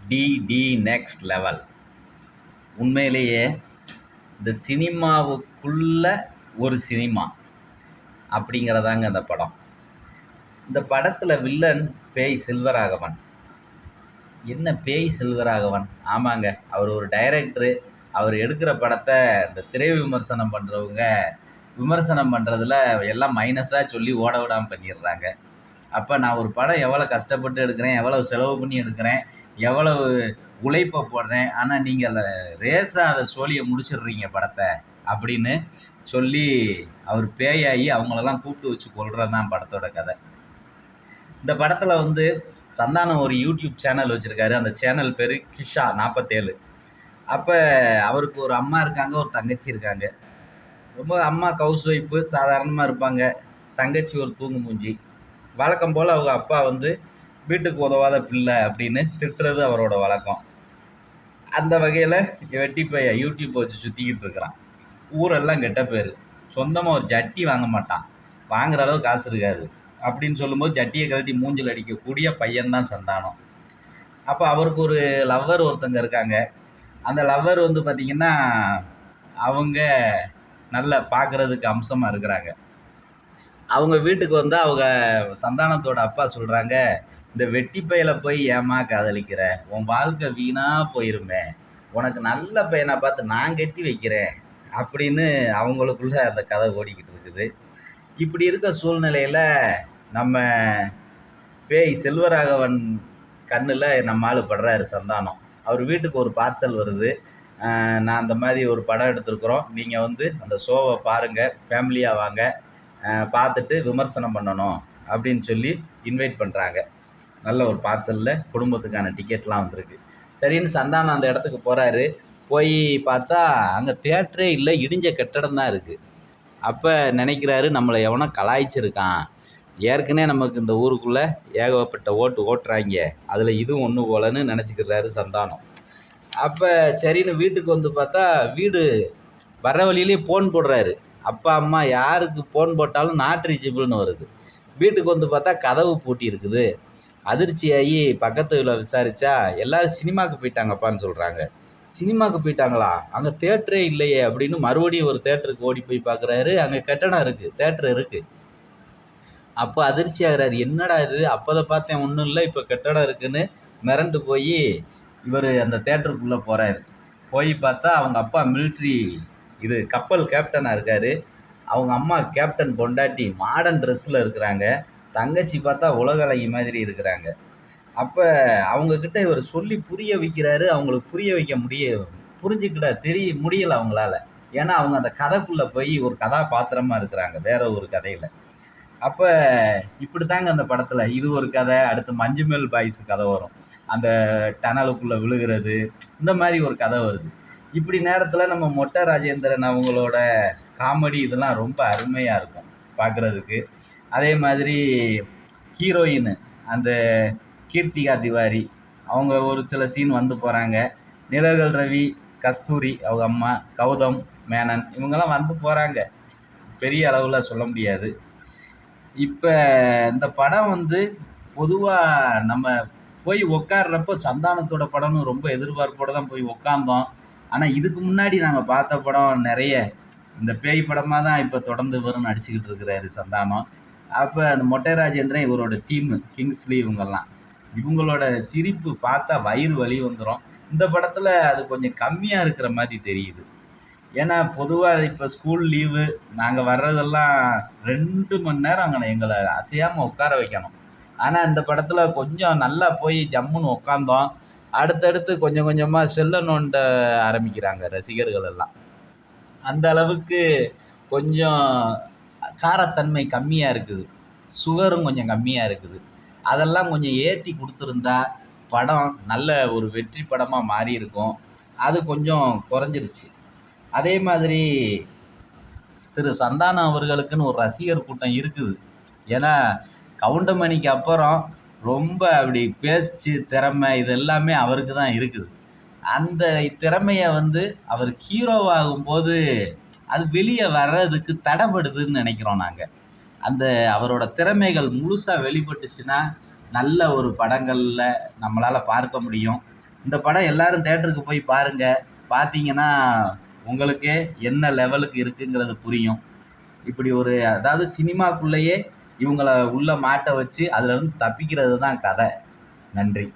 D next level. உண்மையிலேயே இந்த சினிமாவுக்குள்ள ஒரு சினிமா அப்படிங்கிறதாங்க அந்த படம். இந்த படத்தில் வில்லன் பேய் செல்வராகவன். என்ன பேய் செல்வராகவன்? ஆமாங்க, அவர் ஒரு டைரக்டரு. அவர் எடுக்கிற படத்தை இந்த திரை விமர்சனம் பண்ணுறவங்க விமர்சனம் பண்ணுறதுல எல்லாம் மைனஸாக சொல்லி ஓட விடாமல் பண்ணிடுறாங்க. அப்போ நான் ஒரு படம் எவ்வளோ கஷ்டப்பட்டு எடுக்கிறேன், எவ்வளோ செலவு பண்ணி எடுக்கிறேன், எவ்வளவு உழைப்பை போடுறேன், ஆனால் நீங்கள் ரேஸாக அதை சோழியை முடிச்சிடுறீங்க படத்தை அப்படின்னு சொல்லி அவர் பேயாகி அவங்களெல்லாம் கூப்பிட்டு வச்சு கொள்கிறது தான் படத்தோட கதை. இந்த படத்தில் சந்தானம் ஒரு யூடியூப் சேனல் வச்சுருக்காரு. அந்த சேனல் பேர் கிஷா 47. அப்போ அவருக்கு ஒரு அம்மா இருக்காங்க, ஒரு தங்கச்சி இருக்காங்க. ரொம்ப அம்மா ஹவுஸ் ஒய்ஃபு, சாதாரணமாக இருப்பாங்க. தங்கச்சி ஒரு தூங்கு மூஞ்சி. வழக்கம் போல் அவங்க அப்பா வீட்டுக்கு உதவாத பிள்ளை அப்படின்னு திட்டுறது அவரோட வழக்கம். அந்த வகையில் வெட்டிப்பைய யூடியூப்பை வச்சு சுற்றிக்கிட்டு இருக்கிறான். ஊரெல்லாம் கெட்ட பேர். சொந்தமாக ஒரு ஜட்டி வாங்க மாட்டான், வாங்குற அளவு காசு இருக்காது. அப்படின்னு சொல்லும்போது ஜட்டியை கழட்டி மூஞ்சில் அடிக்கக்கூடிய பையன்தான் சந்தானம். அப்போ அவருக்கு ஒரு லவ்வர் ஒருத்தங்க இருக்காங்க. அந்த லவ்வர் பார்த்திங்கன்னா அவங்க நல்ல பார்க்குறதுக்கு அம்சமாக இருக்கிறாங்க. அவங்க வீட்டுக்கு அவங்க சந்தானத்தோட அப்பா சொல்கிறாங்க, இந்த வெட்டி பையில போய் ஏமா காதலிக்கிற, உன் வாழ்க்கை வீணாக போயிருமே, உனக்கு நல்ல பையனை பார்த்து நான் கட்டி வைக்கிறேன் அப்படின்னு அவங்களுக்குள்ள அந்த கதை ஓடிக்கிட்டு இருக்குது. இப்படி இருக்க சூழ்நிலையில் நம்ம பேய் செல்வராகவன் கண்ணில் நம்ம ஆள் படுறாரு சந்தானம். அவர் வீட்டுக்கு ஒரு பார்சல் வருது. நான் அந்த மாதிரி ஒரு படம் எடுத்துருக்குறோம், நீங்கள் அந்த ஷோவை பாருங்கள், ஃபேமிலியாக வாங்க, பார்த்துட்டு விமர்சனம் பண்ணணும் அப்படின்னு சொல்லி இன்வைட் பண்ணுறாங்க. நல்ல ஒரு பார்சலில் குடும்பத்துக்கான டிக்கெட்லாம் வந்திருக்கு. சரின்னு சந்தானம் அந்த இடத்துக்கு போகிறாரு. போய் பார்த்தா அங்கே தியேட்டரே இல்லை, இடிஞ்ச கட்டடம் தான் இருக்குது. அப்போ நினைக்கிறாரு, நம்மளை எவனோ கலாய்ச்சிருக்கான், ஏற்கனவே நமக்கு இந்த ஊருக்குள்ளே ஏகப்பட்ட ஓட்டுறாங்க, அதில் இதுவும் ஒன்று போலன்னு நினச்சிக்கிறாரு சந்தானம். அப்போ சரின்னு வீட்டுக்கு பார்த்தா வீடு வர வழியிலே ஃபோன் போடுறாரு. அப்பா அம்மா யாருக்கு ஃபோன் போட்டாலும் நாட் ரீச்சபிள்னு வருது. வீட்டுக்கு பார்த்தா கதவு பூட்டி இருக்குது. அதிர்ச்சியாகி பக்கத்தில் விசாரித்தா எல்லோரும் சினிமாவுக்கு போயிட்டாங்கப்பான்னு சொல்கிறாங்க. சினிமாவுக்கு போயிட்டாங்களா? அங்கே தேட்டரே இல்லையே அப்படின்னு மறுபடியும் ஒரு தேட்டருக்கு ஓடி போய் பார்க்குறாரு. அங்கே கட்டடம் இருக்குது, தேட்டர் இருக்குது. அப்போ அதிர்ச்சி ஆகிறாரு, என்னடா இது, அப்போதை பார்த்தேன் ஒன்றும் இல்லை, இப்போ கட்டடம் இருக்குதுன்னு மிரண்டு போய் இவர் அந்த தேட்டருக்குள்ளே போகிறாரு. போய் பார்த்தா அவங்க அப்பா மிலிட்ரி கப்பல் கேப்டனாக இருக்கார். அவங்க அம்மா கேப்டன் பொண்டாட்டி மாடர்ன் ட்ரெஸ்ஸில் இருக்கிறாங்க. தங்கச்சி பார்த்தா உலகழகி மாதிரி இருக்கிறாங்க. அப்போ அவங்கக்கிட்ட இவர் சொல்லி புரிய வைக்கிறாரு. அவங்களுக்கு புரிய வைக்க புரிஞ்சுக்கிட முடியலை அவங்களால. ஏன்னா அவங்க அந்த கதைக்குள்ளே போய் ஒரு கதாபாத்திரமாக இருக்கிறாங்க வேற ஒரு கதையில். அப்போ இப்படி தாங்க அந்த படத்தில் இது ஒரு கதை. அடுத்து மஞ்சுமேல் பாய்ஸ் கதை வரும், அந்த டனலுக்குள்ளே விழுகிறது, இந்த மாதிரி ஒரு கதை வருது. இப்படி நேரத்தில் நம்ம மொட்டை ராஜேந்திரன் அவங்களோட காமெடி இதெல்லாம் ரொம்ப அருமையாக இருக்கும் பார்க்குறதுக்கு. அதே மாதிரி ஹீரோயின் அந்த கீர்த்திகா திவாரி அவங்க ஒரு சில சீன் போகிறாங்க. நிழல்கள் ரவி, கஸ்தூரி அவங்க அம்மா, கௌதம் மேனன் இவங்கெல்லாம் போகிறாங்க. பெரிய அளவில் சொல்ல முடியாது. இப்போ இந்த படம் பொதுவாக நம்ம போய் உக்காடுறப்போ சந்தானத்தோட படம்னு ரொம்ப எதிர்பார்ப்போடு தான் போய் உக்காந்தோம். ஆனால் இதுக்கு முன்னாடி நாங்கள் பார்த்த படம் நிறைய இந்த பேய் படமாக தான் இப்போ தொடர்ந்து வரும் நடிச்சுக்கிட்டு இருக்கிறாரு சந்தானம். அப்போ அந்த மொட்டை ராஜேந்திரன் இவரோட டீமு கிங்ஸ்லி இவங்களோட சிரிப்பு பார்த்தா வயிறு வலி வந்துடும். இந்த படத்தில் அது கொஞ்சம் கம்மியாக இருக்கிற மாதிரி தெரியுது. ஏன்னா பொதுவாக இப்போ ஸ்கூல் லீவு நாங்கள் வர்றதெல்லாம் 2 மணி நேரம் அங்கே எங்களை அசையாமல் உட்கார வைக்கணும். ஆனால் இந்த படத்தில் கொஞ்சம் நல்லா போய் ஜம்முன்னு உட்காந்தோம். அடுத்தடுத்து கொஞ்சம் கொஞ்சமாக செல்ல நோண்ட ஆரம்பிக்கிறாங்க ரசிகர்கள் எல்லாம். அந்த அளவுக்கு கொஞ்சம் காரத்தன்மை கம்மியாக இருக்குது, சுகரும் கொஞ்சம் கம்மியாக இருக்குது. அதெல்லாம் கொஞ்சம் ஏற்றி கொடுத்துருந்தா படம் நல்ல ஒரு வெற்றி படமாக மாறி இருக்கும். அது கொஞ்சம் குறைஞ்சிருச்சு. அதே மாதிரி திரு சந்தானம் அவர்களுக்குன்னு ஒரு ரசிகர் கூட்டம் இருக்குது. ஏன்னா கவுண்டமணிக்கு அப்புறம் ரொம்ப அப்படி பேச்சு திறமை இது எல்லாமே அவருக்கு தான் இருக்குது. அந்த திறமையை அவர் ஹீரோவாகும்போது அது வெளியே வர்றதுக்கு தடைப்படுதுன்னு நினைக்கிறோம் நாங்கள். அந்த அவரோட திறமைகள் முழுசாக வெளிப்பட்டுச்சுன்னா நல்ல ஒரு படங்களில் நம்மளால் பார்க்க முடியும். இந்த படம் எல்லாரும் தேட்டருக்கு போய் பாருங்கள். பார்த்தீங்கன்னா உங்களுக்கே என்ன லெவலுக்கு இருக்குங்கிறது புரியும். இப்படி ஒரு அதாவது சினிமாக்குள்ளேயே இவங்கள உள்ள மாட்ட வச்சு அதுலேருந்து தப்பிக்கிறது தான் கதை. நன்றி.